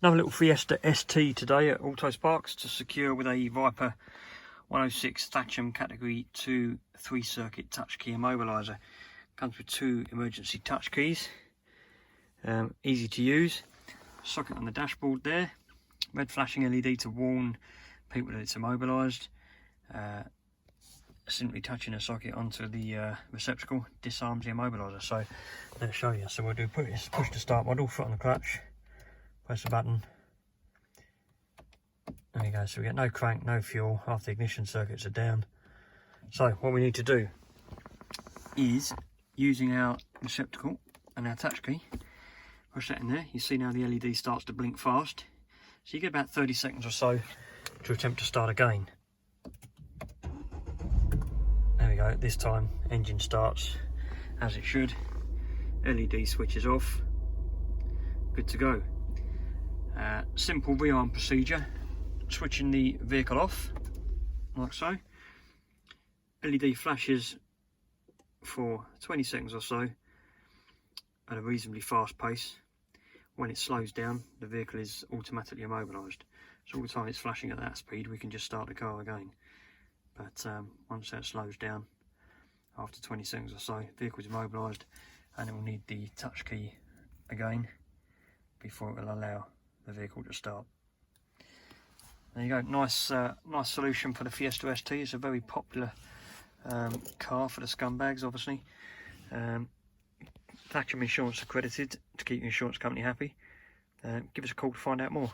Another little Fiesta ST today at Autosparx to secure with a Viper 106 Thatcham Category 2 3-circuit touch key immobiliser. Comes with two emergency touch keys, easy to use. Socket on the dashboard there, red flashing LED to warn people that it's immobilised. Simply touching a socket onto the receptacle disarms the immobiliser. So let's show you. So we'll do push to start model, foot on the clutch, press the button. There you go. So we get no crank, no fuel after the ignition circuits are down. So what we need to do is, using our receptacle and our touch key, push that in there. You see now the LED starts to blink fast. So you get about 30 seconds or so to attempt to start again. There we go. This time engine starts as it should. LED switches off. Good to go. Simple rearm procedure. Switching the vehicle off, like so. LED flashes for 20 seconds or so at a reasonably fast pace. When it slows down, the vehicle is automatically immobilised. So all the time it's flashing at that speed, we can just start the car again. But once that slows down, after 20 seconds or so, the vehicle is immobilised, and it will need the touch key again before it will allow the vehicle to start. There you go. Nice solution for the Fiesta ST. It's a very popular car for the scumbags, obviously. Thatcham Insurance accredited to keep your insurance company happy. Give us a call to find out more.